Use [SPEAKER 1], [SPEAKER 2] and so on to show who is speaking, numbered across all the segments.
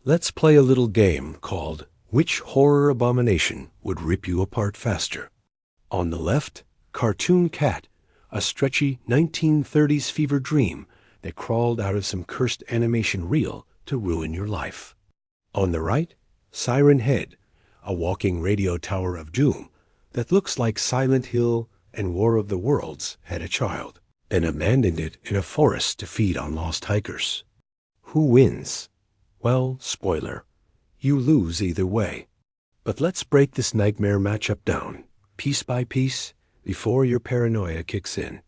[SPEAKER 1] Let's play a little game called Which Horror Abomination Would Rip You Apart Faster? On the left, Cartoon Cat, a stretchy 1930s fever dream that crawled out of some cursed animation reel to ruin your life. On the right, Siren Head, a walking radio tower of doom that looks like Silent Hill and War of the Worlds had a child and abandoned it in a forest to feed on lost hikers. Who wins? Well, spoiler, you lose either way. But let's break this nightmare matchup down, piece by piece, before your paranoia kicks in.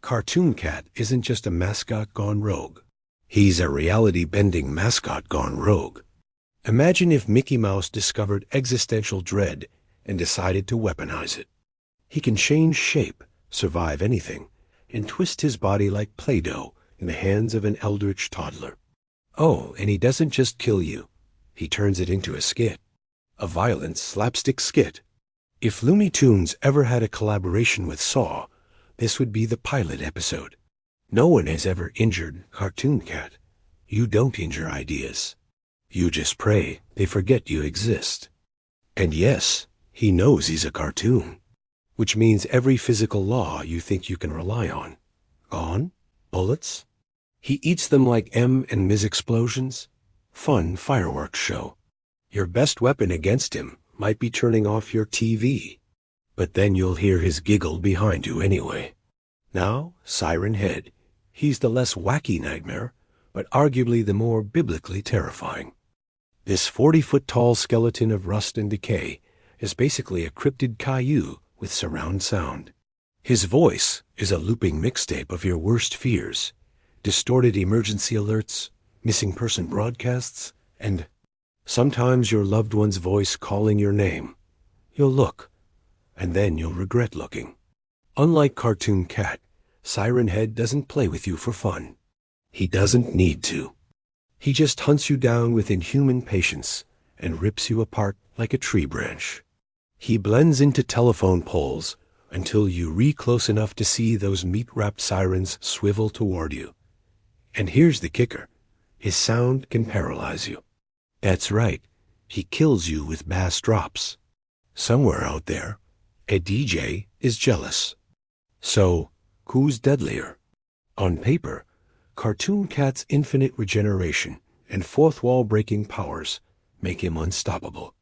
[SPEAKER 1] Cartoon Cat isn't just a mascot gone rogue. He's a reality-bending mascot gone rogue. Imagine if Mickey Mouse discovered existential dread and decided to weaponize it. He can change shape, survive anything, and twist his body like Play-Doh in the hands of an eldritch toddler. Oh, and he doesn't just kill you. He turns it into a skit. A violent slapstick skit. If Looney Tunes ever had a collaboration with Saw, this would be the pilot episode. No one has ever injured Cartoon Cat. You don't injure ideas. You just pray they forget you exist. And yes, he knows he's a cartoon, which means every physical law you think you can rely on. Gone? Bullets? He eats them like M and Ms. Explosions. Fun fireworks show. Your best weapon against him might be turning off your TV, but then you'll hear his giggle behind you anyway. Now, Siren Head. He's the less wacky nightmare, but arguably the more biblically terrifying. This 40-foot-tall skeleton of rust and decay is basically a cryptid Caillou with surround sound. His voice is a looping mixtape of your worst fears, distorted emergency alerts, missing person broadcasts, and sometimes your loved one's voice calling your name. You'll look, and then you'll regret looking. Unlike Cartoon Cat, Siren Head doesn't play with you for fun. He doesn't need to. He just hunts you down with inhuman patience and rips you apart like a tree branch. He blends into telephone poles until you reach close enough to see those meat-wrapped sirens swivel toward you. And here's the kicker. His sound can paralyze you. That's right. He kills you with bass drops. Somewhere out there, a DJ is jealous. So, who's deadlier? On paper, Cartoon Cat's infinite regeneration and fourth-wall breaking powers make him unstoppable.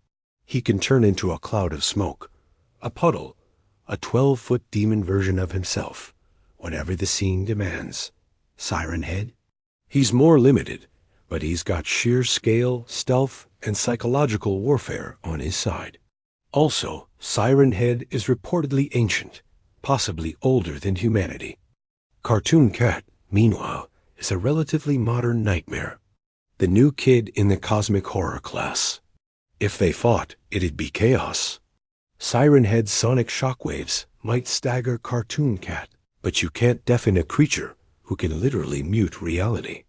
[SPEAKER 1] He can turn into a cloud of smoke, a puddle, a 12-foot demon version of himself, whatever the scene demands. Siren Head? He's more limited, but he's got sheer scale, stealth, and psychological warfare on his side. Also, Siren Head is reportedly ancient, possibly older than humanity. Cartoon Cat, meanwhile, is a relatively modern nightmare. The new kid in the cosmic horror class. If they fought, it'd be chaos. Siren Head's sonic shockwaves might stagger Cartoon Cat, but you can't deafen a creature who can literally mute reality.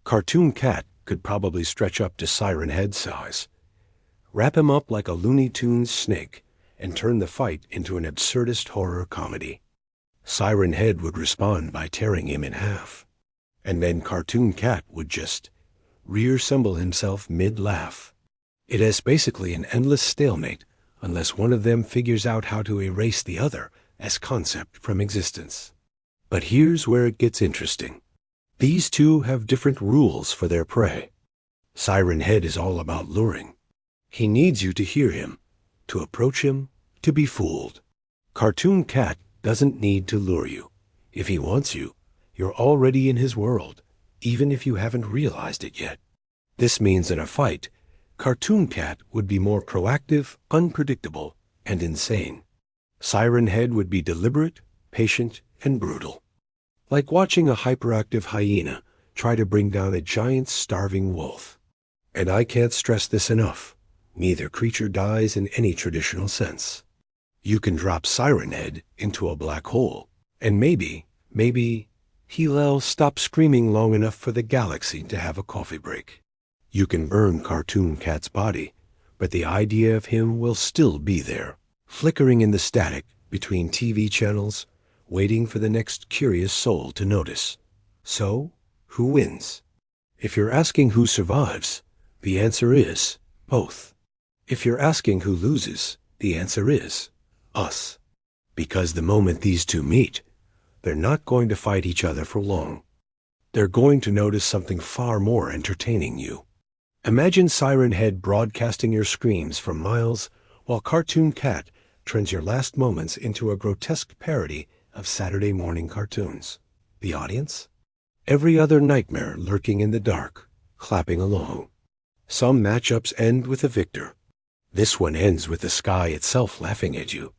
[SPEAKER 1] Cartoon Cat could probably stretch up to Siren Head size. Wrap him up like a Looney Tunes snake and turn the fight into an absurdist horror comedy. Siren Head would respond by tearing him in half. And then Cartoon Cat would just reassemble himself mid-laugh. It is basically an endless stalemate unless one of them figures out how to erase the other as concept from existence. But here's where it gets interesting. These two have different rules for their prey. Siren Head is all about luring. He needs you to hear him, to approach him, to be fooled. Cartoon Cat doesn't need to lure you. If he wants you, you're already in his world, even if you haven't realized it yet. This means in a fight, Cartoon Cat would be more proactive, unpredictable, and insane. Siren Head would be deliberate, patient, and brutal. Like watching a hyperactive hyena try to bring down a giant starving wolf. And I can't stress this enough. Neither creature dies in any traditional sense. You can drop Siren Head into a black hole, and maybe he'll stop screaming long enough for the galaxy to have a coffee break. You can burn Cartoon Cat's body, but the idea of him will still be there, flickering in the static between TV channels, waiting for the next curious soul to notice. So, who wins? If you're asking who survives, The answer is both. If you're asking who loses, the answer is us. Because the moment these two meet, they're not going to fight each other for long. They're going to notice something far more entertaining you. Imagine Siren Head broadcasting your screams from miles, while Cartoon Cat turns your last moments into a grotesque parody of Saturday morning cartoons. The audience? Every other nightmare lurking in the dark, clapping along. Some matchups end with a victor. This one ends with the sky itself laughing at you.